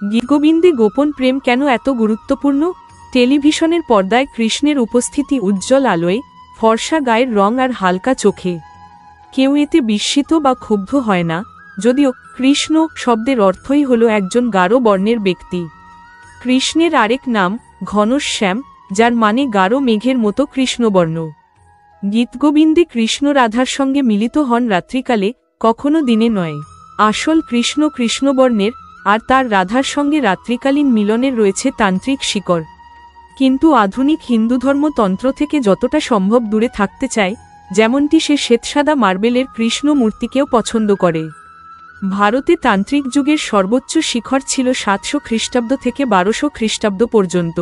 গীতগোবিন্দে গোপন প্রেম কেন এত গুরুত্বপূর্ণ? টেলিভিশনের পর্দায় কৃষ্ণের উপস্থিতি উজ্জ্বল আলোয়, ফর্সা গায়ের রং আর হালকা চোখে। কেউ এতে বিস্মিত বা ক্ষুব্ধ হয় না, যদিও কৃষ্ণ শব্দের অর্থই হল একজন গাঢ় বর্ণের ব্যক্তি। কৃষ্ণের আরেক নাম ঘনশ্যাম, যার মানে গাঢ় মেঘের মতো কৃষ্ণবর্ণ। গীতগোবিন্দে কৃষ্ণ রাধার সঙ্গে মিলিত হন রাত্রিকালে, কখনো দিনে নয়। আসল কৃষ্ণ কৃষ্ণবর্ণের, আর তার রাধার সঙ্গে রাত্রিকালীন মিলনের রয়েছে তান্ত্রিক শিকড়। কিন্তু আধুনিক হিন্দু ধর্মতন্ত্র থেকে যতটা সম্ভব দূরে থাকতে চায়, যেমনটি সে শ্বেতসাদা মার্বেলের কৃষ্ণ মূর্তিকেও পছন্দ করে। ভারতে তান্ত্রিক যুগের সর্বোচ্চ শিখর ছিল 700 খ্রিস্টাব্দ থেকে 1200 খ্রিস্টাব্দ পর্যন্ত।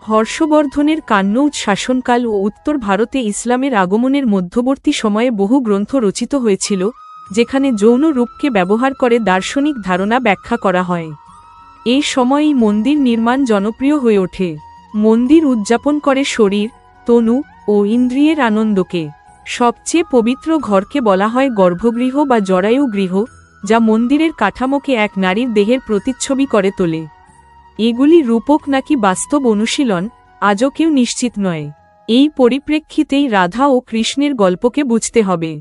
হর্ষবর্ধনের কান্নৌজ শাসনকাল ও উত্তর ভারতে ইসলামের আগমনের মধ্যবর্তী সময়ে বহু গ্রন্থ রচিত হয়েছিল, যেখানে যৌন রূপকে ব্যবহার করে দার্শনিক ধারণা ব্যাখ্যা করা হয়। এই সময়েই মন্দির নির্মাণ জনপ্রিয় হয়ে ওঠে। মন্দির উদযাপন করে শরীর, তনু ও ইন্দ্রিয়ের আনন্দকে। সবচেয়ে পবিত্র ঘরকে বলা হয় গর্ভগৃহ বা জরায়ু গৃহ, যা মন্দিরের কাঠামোকে এক নারীর দেহের প্রতিচ্ছবি করে তোলে। এগুলি রূপক নাকি বাস্তব অনুশীলন, আজও কেউ নিশ্চিত নয়। এই পরিপ্রেক্ষিতেই রাধা ও কৃষ্ণের গল্পকে বুঝতে হবে।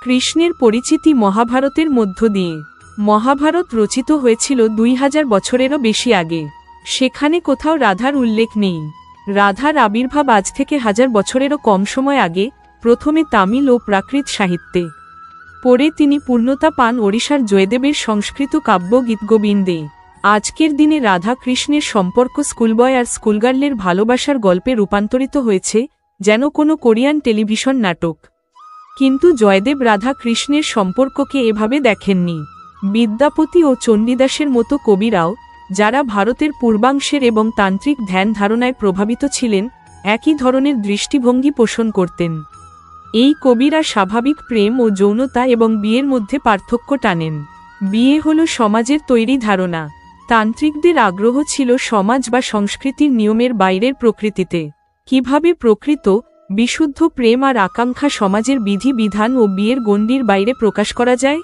কৃষ্ণের পরিচিতি মহাভারতের মধ্য দিয়ে। মহাভারত রচিত হয়েছিল 2000 বছরেরও বেশি আগে। সেখানে কোথাও রাধার উল্লেখ নেই। রাধার আবির্ভাব আজ থেকে 1000 বছরেরও কম সময় আগে, প্রথমে তামিল ও প্রাকৃত সাহিত্যে। পরে তিনি পূর্ণতা পান ওড়িশার জয়দেবের সংস্কৃত কাব্য গীতগোবিন্দে। আজকের দিনে রাধা কৃষ্ণের সম্পর্ক স্কুলবয় আর স্কুলগার্লের ভালোবাসার গল্পে রূপান্তরিত হয়েছে, যেন কোনো কোরিয়ান টেলিভিশন নাটক। কিন্তু জয়দেব রাধা কৃষ্ণের সম্পর্ককে এভাবে দেখেননি। বিদ্যাপতি ও চণ্ডীদাসের মতো কবিরাও, যারা ভারতের পূর্বাংশের এবং তান্ত্রিক ধ্যান ধারণায় প্রভাবিত ছিলেন, একই ধরনের দৃষ্টিভঙ্গি পোষণ করতেন। এই কবিরা স্বাভাবিক প্রেম ও যৌনতা এবং বিয়ের মধ্যে পার্থক্য টানেন। বিয়ে হল সমাজের তৈরি ধারণা। তান্ত্রিকদের আগ্রহ ছিল সমাজ বা সংস্কৃতির নিয়মের বাইরের প্রকৃতিতে। কিভাবে প্রকৃত, বিশুদ্ধ প্রেম আর আকাঙ্ক্ষা সমাজের বিধিবিধান ও বিয়ের গণ্ডির বাইরে প্রকাশ করা যায়।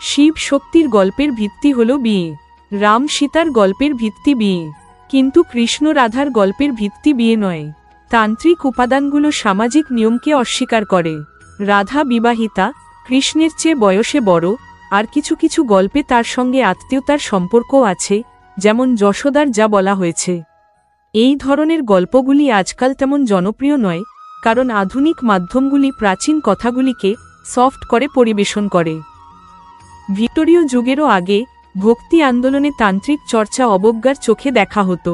শিব শক্তির গল্পের ভিত্তি হল বিয়ে। রাম সীতার গল্পের ভিত্তি বিয়ে। কিন্তু কৃষ্ণ রাধার গল্পের ভিত্তি বিয়ে নয়। তান্ত্রিক উপাদানগুলো সামাজিক নিয়মকে অস্বীকার করে। রাধা বিবাহিতা, কৃষ্ণের চেয়ে বয়সে বড়, আর কিছু কিছু গল্পে তার সঙ্গে আত্মীয়তার সম্পর্কও আছে, যেমন যশোদার যা বলা হয়েছে। এই ধরনের গল্পগুলি আজকাল তেমন জনপ্রিয় নয়, কারণ আধুনিক মাধ্যমগুলি প্রাচীন কথাগুলিকে সফট করে পরিবেশন করে। ভিক্টোরীয় যুগেরও আগে ভক্তি আন্দোলনে তান্ত্রিক চর্চা অবজ্ঞার চোখে দেখা হতো।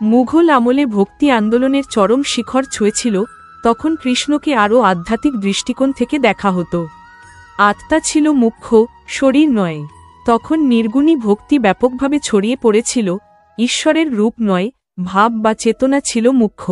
মুঘল আমলে ভক্তি আন্দোলনের চরম শিখর ছুঁয়েছিল, তখন কৃষ্ণকে আরও আধ্যাত্মিক দৃষ্টিকোণ থেকে দেখা হতো। আত্মা ছিল মুখ্য, শরীর নয়। তখন নির্গুণী ভক্তি ব্যাপকভাবে ছড়িয়ে পড়েছিল, ঈশ্বরের রূপ নয়, ভাব বা চেতনা ছিল মুখ্য।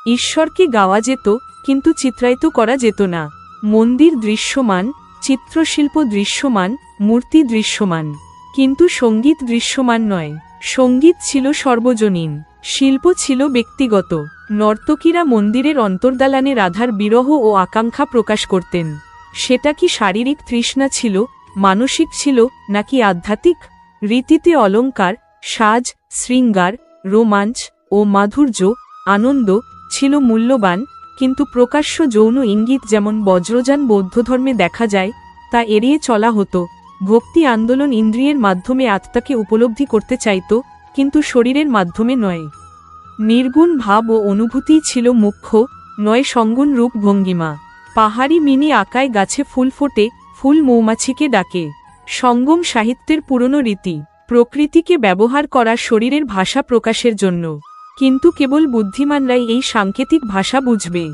ঈশ্বরকে গাওয়া যেত, কিন্তু চিত্রায়িত করা যেত না। মন্দির দৃশ্যমান, চিত্রশিল্প দৃশ্যমান, মূর্তি দৃশ্যমান, কিন্তু সঙ্গীত দৃশ্যমান নয়। সঙ্গীত ছিল সর্বজনীন, শিল্প ছিল ব্যক্তিগত। নর্তকীরা মন্দিরের অন্তর্দালানে রাধার বিরহ ও আকাঙ্ক্ষা প্রকাশ করতেন। সেটা কি শারীরিক তৃষ্ণা ছিল, মানসিক ছিল, নাকি আধ্যাত্মিক? রীতিতে অলঙ্কার, সাজ, শৃঙ্গার, রোমাঞ্চ ও মাধুর্য, আনন্দ ছিল মূল্যবান, কিন্তু প্রকাশ্য যৌন ইঙ্গিত যেমন বজ্রযান বৌদ্ধধর্মে দেখা যায়, তা এড়িয়ে চলা হতো। ভক্তি আন্দোলন ইন্দ্রিয়ের মাধ্যমে আত্মাকে উপলব্ধি করতে চাইত, কিন্তু শরীরের মাধ্যমে নয়। নির্গুণ ভাব ও অনুভূতিই ছিল মুখ্য, নয় সঙ্গুণ রূপ ভঙ্গিমা। পাহাড়ি মিনি আকায় গাছে ফুল ফোটে, ফুল মৌমাছিকে ডাকে। সঙ্গম সাহিত্যের পুরনো রীতি, প্রকৃতিকে ব্যবহার করা শরীরের ভাষা প্রকাশের জন্য। কিন্তু কেবল বুদ্ধিমানরাই এই সাংকেতিক ভাষা বুঝবে।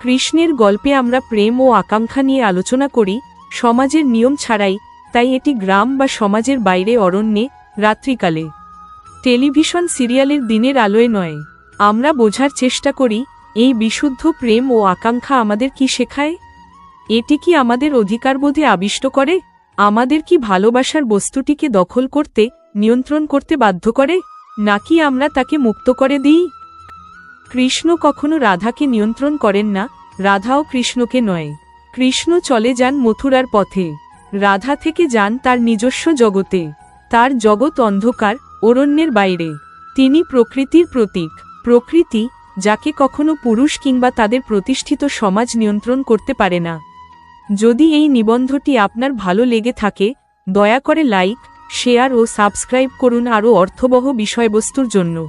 কৃষ্ণের গল্পে আমরা প্রেম ও আকাঙ্ক্ষা নিয়ে আলোচনা করি, সমাজের নিয়ম ছাড়াই, তাই এটি গ্রাম বা সমাজের বাইরে অরণ্যে, রাত্রিকালে। টেলিভিশন সিরিয়ালের দিনের আলোয় নয়। আমরা বোঝার চেষ্টা করি, এই বিশুদ্ধ প্রেম ও আকাঙ্ক্ষা আমাদের কি শেখায়? এটি কি আমাদের অধিকারবোধে আবিষ্ট করে? আমাদের কি ভালোবাসার বস্তুটিকে দখল করতে, নিয়ন্ত্রণ করতে বাধ্য করে, নাকি আমরা তাকে মুক্ত করে দিই? কৃষ্ণ কখনো রাধাকে নিয়ন্ত্রণ করেন না, রাধাও কৃষ্ণকে নয়। কৃষ্ণ চলে যান মথুরার পথে। রাধা থেকে যান তার নিজস্ব জগতে। তার জগৎ অন্ধকার, অরণ্যের বাইরে। তিনি প্রকৃতির প্রতীক। প্রকৃতি, যাকে কখনো পুরুষ কিংবা তাদের প্রতিষ্ঠিত সমাজ নিয়ন্ত্রণ করতে পারে না। যদি এই নিবন্ধটি আপনার ভালো লেগে থাকে, দয়া করে লাইক, শেয়ার ও সাবস্ক্রাইব করুন আরও অর্থবহ বিষয়বস্তুর জন্য।